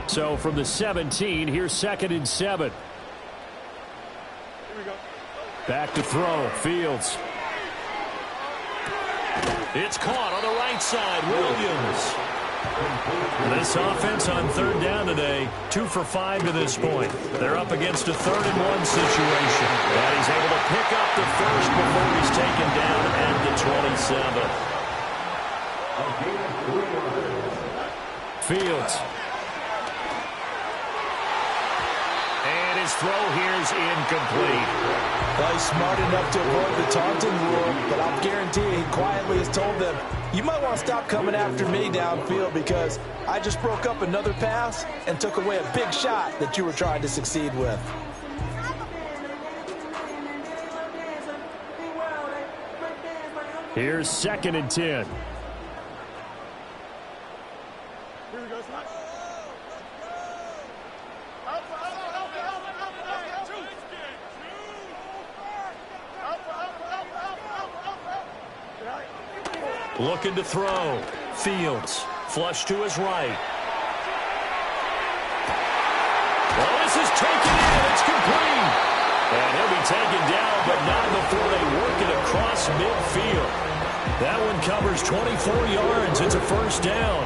So from the 17, here's 2nd and 7. Here we go. Back to throw, Fields. It's caught on the right side, Williams. This offense on 3rd down today, 2 for 5 to this point. They're up against a 3rd and 1 situation. And he's able to pick up the first before he's taken down at the 27. Fields. And his throw here is incomplete. Well, he's smart enough to avoid the taunting rule, but I'll guarantee he quietly has told them, you might want to stop coming after me downfield, because I just broke up another pass and took away a big shot that you were trying to succeed with. Here's 2nd and 10. Looking to throw. Fields. Flush to his right. Well, this is taken in. It's complete. And he'll be taken down, but not before they work it across midfield. That one covers 24 yards. It's a first down.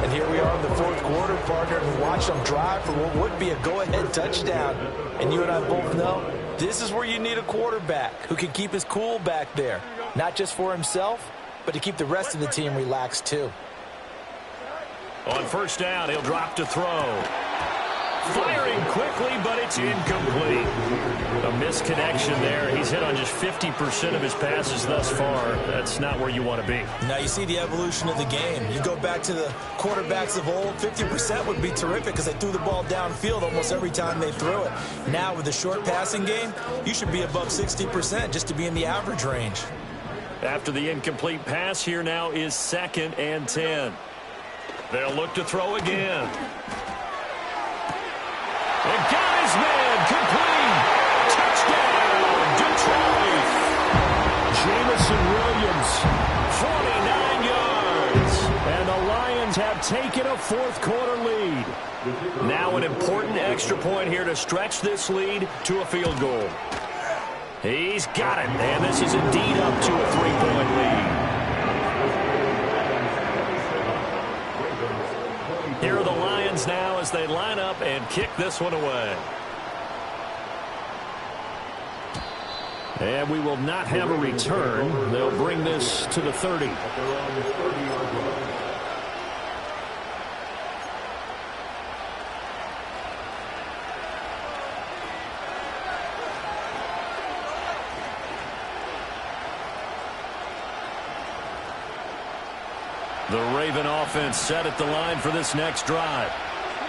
And here we are in the 4th quarter, partner, and watch them drive for what would be a go-ahead touchdown. And you and I both know this is where you need a quarterback who can keep his cool back there. Not just for himself, but to keep the rest of the team relaxed too. On first down, he'll drop to throw. Firing quickly, but it's incomplete. A misconnection there. He's hit on just 50% of his passes thus far. That's not where you want to be. Now you see the evolution of the game. You go back to the quarterbacks of old, 50% would be terrific because they threw the ball downfield almost every time they threw it. Now with the short passing game, you should be above 60% just to be in the average range. After the incomplete pass, here now is 2nd and 10. They'll look to throw again. And got his man complete. Touchdown, Detroit. Jameson Williams, 49 yards. And the Lions have taken a 4th quarter lead. Now an important extra point here to stretch this lead to a field goal. He's got it, and this is indeed up to a 3-point lead. Here are the Lions now as they line up and kick this one away. And we will not have a return. They'll bring this to the 30. The Raven offense set at the line for this next drive.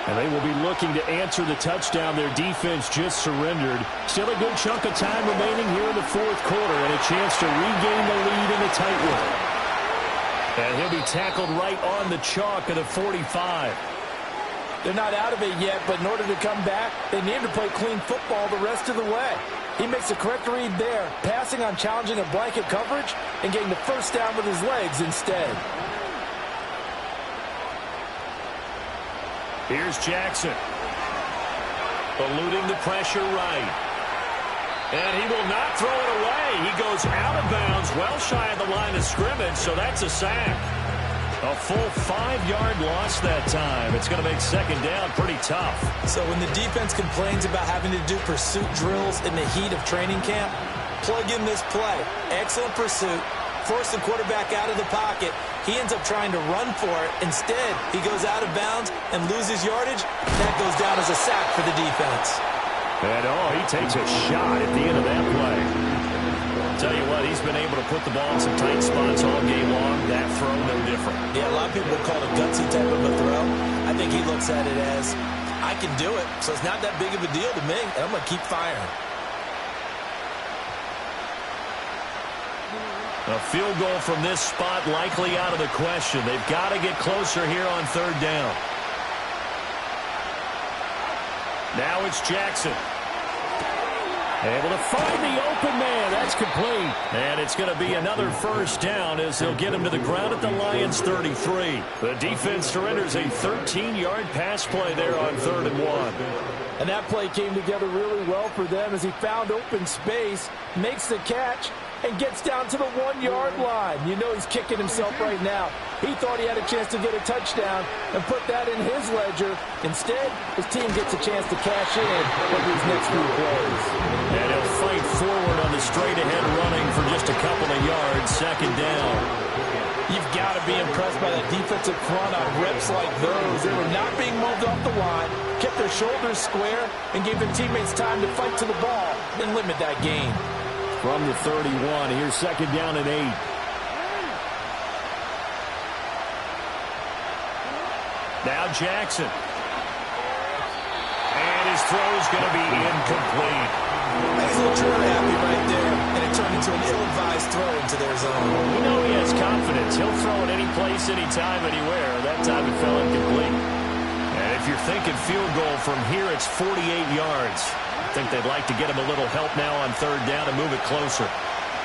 And they will be looking to answer the touchdown their defense just surrendered. Still a good chunk of time remaining here in the 4th quarter and a chance to regain the lead in a tight one. And he'll be tackled right on the chalk of the 45. They're not out of it yet, but in order to come back, they need to play clean football the rest of the way. He makes a correct read there, passing on challenging a blanket coverage and getting the first down with his legs instead. Here's Jackson. Eluding the pressure right. And he will not throw it away. He goes out of bounds, well shy of the line of scrimmage, so that's a sack. A full 5-yard loss that time. It's going to make 2nd down pretty tough. So when the defense complains about having to do pursuit drills in the heat of training camp, plug in this play. Excellent pursuit. Force the quarterback out of the pocket. He ends up trying to run for it. Instead, he goes out of bounds and loses yardage. That goes down as a sack for the defense. And, he takes a shot at the end of that play. Tell you what, he's been able to put the ball in some tight spots all game long. That throw, no different. Yeah, a lot of people call it a gutsy type of a throw. I think he looks at it as, I can do it, so it's not that big of a deal to me, and I'm going to keep firing. A field goal from this spot likely out of the question. They've got to get closer here on 3rd down. Now it's Jackson. Able to find the open man. That's complete. And it's going to be another first down as they'll get him to the ground at the Lions' 33. The defense surrenders a 13-yard pass play there on 3rd and 1. And that play came together really well for them as he found open space, makes the catch, and gets down to the 1-yard line. You know he's kicking himself right now. He thought he had a chance to get a touchdown and put that in his ledger. Instead, his team gets a chance to cash in over these next few plays. And he'll fight forward on the straight-ahead running for just a couple of yards. 2nd down. You've got to be impressed by that defensive front on reps like those. They were not being moved off the line, kept their shoulders square, and gave their teammates time to fight to the ball and limit that gain. From the 31, here's 2nd down and 8. Now Jackson. And his throw is going to be incomplete. He's a little trigger happy right there. And a turned into an ill-advised throw into their zone. We know he has confidence. He'll throw it any place, anytime, anywhere. That time it fell incomplete. And if you're thinking field goal from here, it's 48 yards. I think they'd like to get him a little help now on third down and move it closer.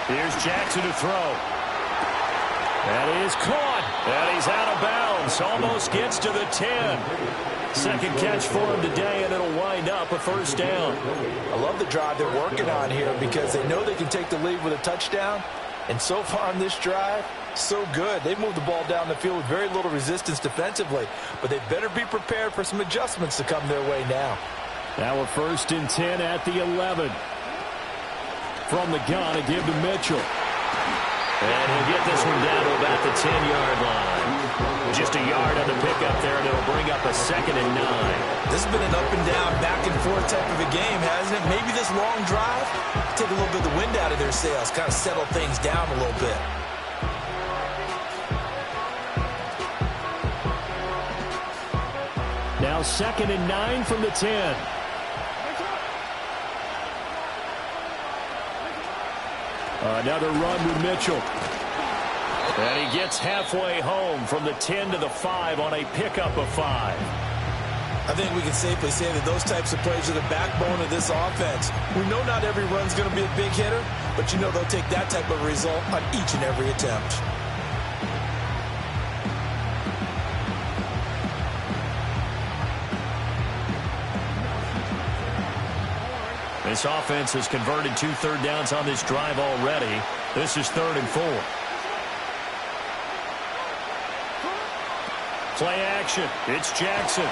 Here's Jackson to throw. That is caught. And he's out of bounds. Almost gets to the 10. Second catch for him today, and it'll wind up a first down. I love the drive they're working on here because they know they can take the lead with a touchdown. And so far on this drive, so good. They moved the ball down the field with very little resistance defensively. But they better be prepared for some adjustments to come their way now. Now a 1st and 10 at the 11. From the gun, a give to Mitchell. And he'll get this one down to about the 10-yard line. Just a yard on the pickup there, and it'll bring up a 2nd and 9. This has been an up-and-down, back-and-forth type of a game, hasn't it? Maybe this long drive, take a little bit of the wind out of their sails, kind of settle things down a little bit. Now 2nd and 9 from the 10. Another run with Mitchell. And he gets halfway home from the 10 to the 5 on a pickup of 5. I think we can safely say that those types of plays are the backbone of this offense. We know not every run's going to be a big hitter, but you know they'll take that type of result on each and every attempt. This offense has converted 2 third downs on this drive already. This is 3rd and 4. Play action. It's Jackson. And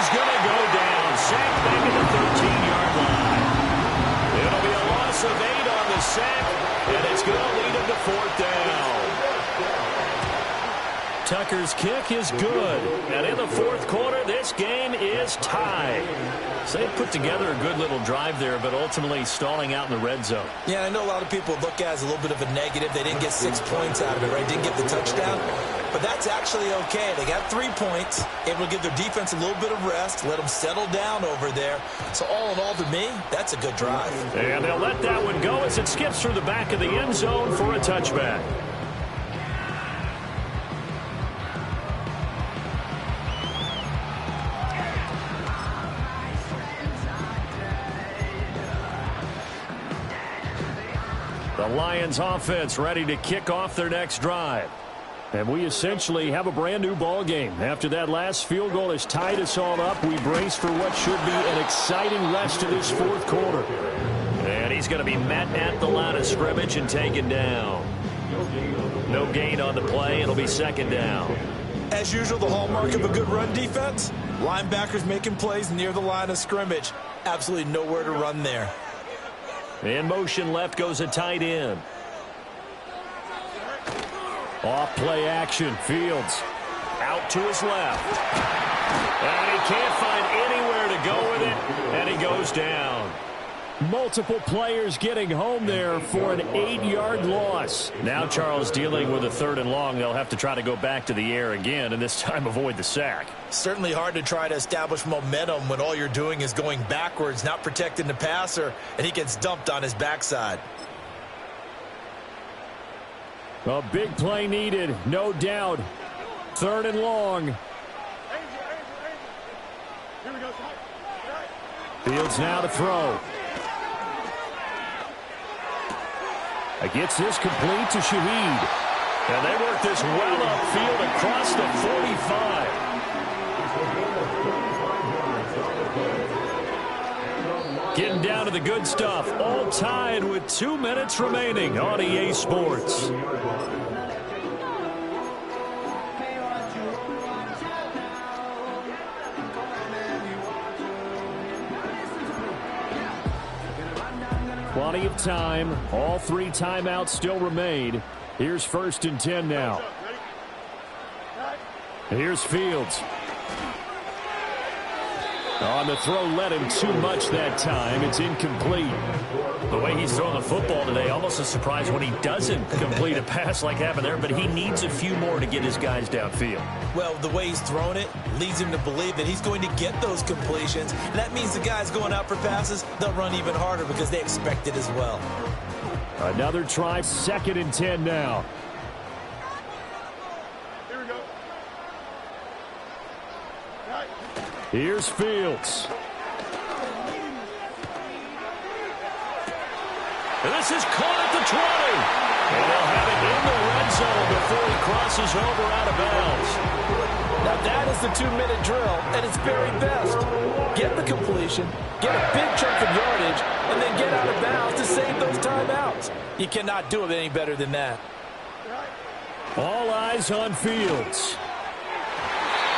he's going to go down. Sacked back at the 13-yard line. It'll be a loss of 8 on the sack, and it's going to lead him to 4th down. Tucker's kick is good. And in the 4th quarter, this game is tied. So they put together a good little drive there, but ultimately stalling out in the red zone. Yeah, I know a lot of people look at it as a little bit of a negative. They didn't get 6 points out of it, right? Didn't get the touchdown. But that's actually okay. They got 3 points, able to give their defense a little bit of rest, let them settle down over there. So all in all, to me, that's a good drive. And they'll let that one go as it skips through the back of the end zone for a touchback. The Lions offense ready to kick off their next drive. And we essentially have a brand new ball game. After that last field goal has tied us all up, we brace for what should be an exciting rest of this 4th quarter. And he's going to be met at the line of scrimmage and taken down. No gain on the play. It'll be 2nd down. As usual, the hallmark of a good run defense, linebackers making plays near the line of scrimmage. Absolutely nowhere to run there. In motion left goes a tight end. Off play action. Fields out to his left. And he can't find anywhere to go with it, and he goes down. Multiple players getting home there for an 8-yard loss. Now Charles dealing with a 3rd and long. They'll have to try to go back to the air again, and this time avoid the sack. Certainly hard to try to establish momentum when all you're doing is going backwards, not protecting the passer, and he gets dumped on his backside. A big play needed, no doubt. 3rd and long. Fields now to throw. Gets this complete to Shaheed. And they work this well upfield across the 45. Getting down to the good stuff. All tied with 2 minutes remaining on EA Sports. Plenty of time. All 3 timeouts still remain. Here's 1st and 10 now. Here's Fields. On the throw led him too much that time. It's incomplete. The way he's throwing the football today, almost a surprise when he doesn't complete a pass like happened there, but he needs a few more to get his guys downfield. Well, the way he's thrown it leads him to believe that he's going to get those completions. And that means the guys going out for passes, they'll run even harder because they expect it as well. Another try, 2nd and 10 now. Here we go. Right. Here's Fields. And this is caught at the 20. And they'll have it in the red zone before he crosses over out of bounds. Now that is the 2-minute drill at its very best. Get the completion, get a big chunk of yardage, and then get out of bounds to save those timeouts. You cannot do it any better than that. All eyes on Fields.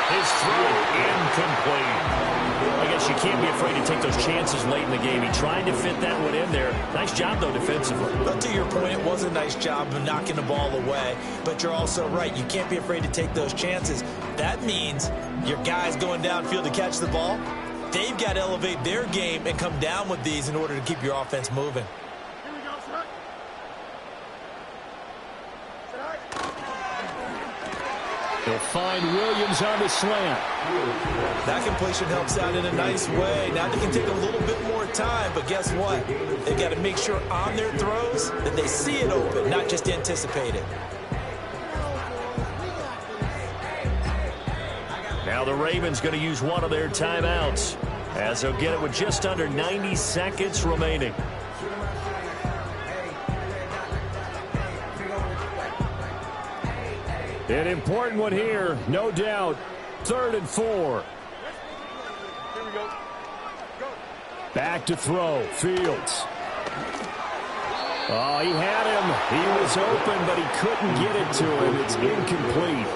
His throw incomplete. I guess you can't be afraid to take those chances late in the game. He tried to fit that one in there. Nice job, though, defensively. But to your point, it was a nice job of knocking the ball away. But you're also right. You can't be afraid to take those chances. That means your guys going downfield to catch the ball, they've got to elevate their game and come down with these in order to keep your offense moving. Here we go, set. He'll find Williams on the slant. That completion helps out in a nice way. Now they can take a little bit more time, but guess what? They've got to make sure on their throws that they see it open, not just anticipate it. Now the Ravens going to use one of their timeouts, as they'll get it with just under 90 seconds remaining. An important one here, no doubt. 3rd and 4. Here we go. Go. Back to throw. Fields. Oh, he had him. He was open, but he couldn't get it to him. It's incomplete.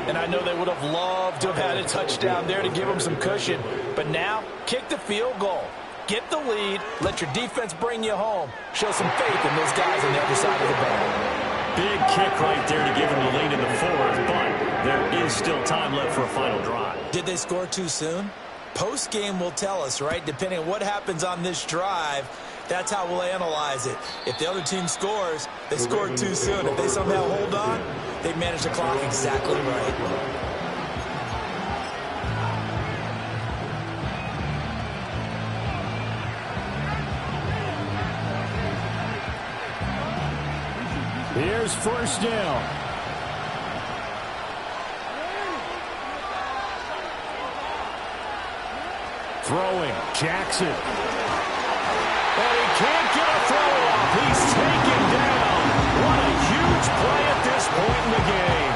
And I know they would have loved to have had a touchdown there to give them some cushion. But now, kick the field goal. Get the lead. Let your defense bring you home. Show some faith in those guys on the other side of the ball. Big kick right there to give him the lead in the 4th, but there is still time left for a final drive. Did they score too soon? Post-game will tell us, right? Depending on what happens on this drive, that's how we'll analyze it. If the other team scores, they scored too soon. If they somehow hold on, they manage the clock exactly right. Here's 1st down. Throwing, Jackson. But he can't get a throw off. He's taken down. What a huge play at this point in the game.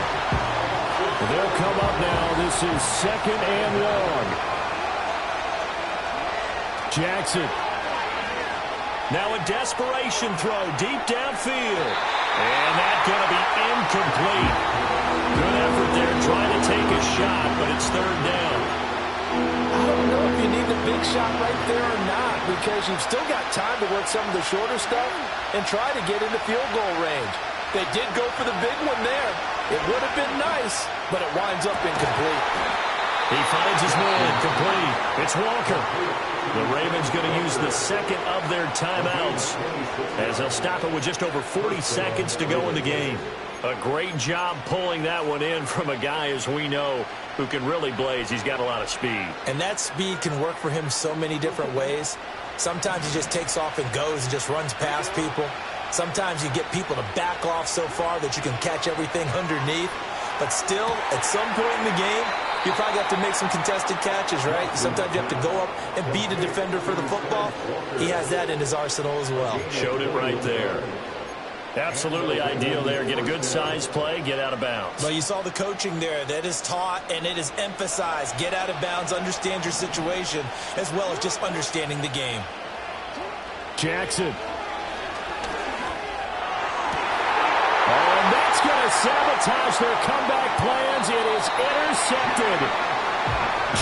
They'll come up now. This is 2nd and 1. Jackson. Now a desperation throw deep downfield. And that's going to be incomplete. Good effort there trying to take a shot, but it's 3rd down. I don't know if you need the big shot right there or not, because you've still got time to work some of the shorter stuff and try to get into field goal range. They did go for the big one there. It would have been nice, but it winds up incomplete. He finds his man complete. It's Walker. The Ravens going to use the 2nd of their timeouts as they'll stop it with just over 40 seconds to go in the game. A great job pulling that one in from a guy, as we know, who can really blaze. He's got a lot of speed. And that speed can work for him so many different ways. Sometimes he just takes off and goes and just runs past people. Sometimes you get people to back off so far that you can catch everything underneath. But still, at some point in the game, you probably have to make some contested catches, right? Sometimes you have to go up and beat a defender for the football. He has that in his arsenal as well. Showed it right there. Absolutely ideal there. Get a good size play, get out of bounds. Well, you saw the coaching there. That is taught and it is emphasized. Get out of bounds, understand your situation, as well as just understanding the game. Jackson. And that's going to sabotage their comeback plans. It is intercepted.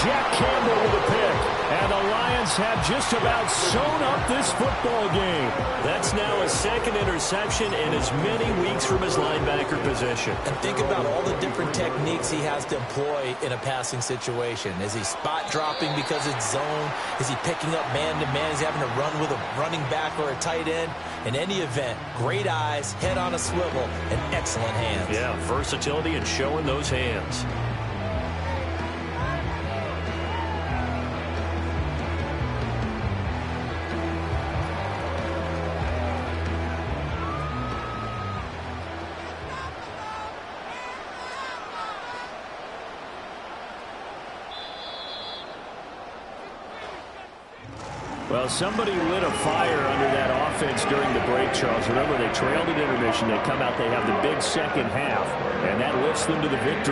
Jack Campbell with a pick. And the Lions have just about sewn up this football game. That's now a second interception in as many weeks from his linebacker position. And think about all the different techniques he has to employ in a passing situation. Is he spot dropping because it's zone? Is he picking up man-to-man? Is he having to run with a running back or a tight end? In any event, great eyes, head on a swivel, and excellent hands. Yeah, versatility and showing those hands. Well, somebody lit a fire under that offense during the break, Charles. Remember, they trailed at intermission. They come out, they have the big second half, and that lifts them to the victory.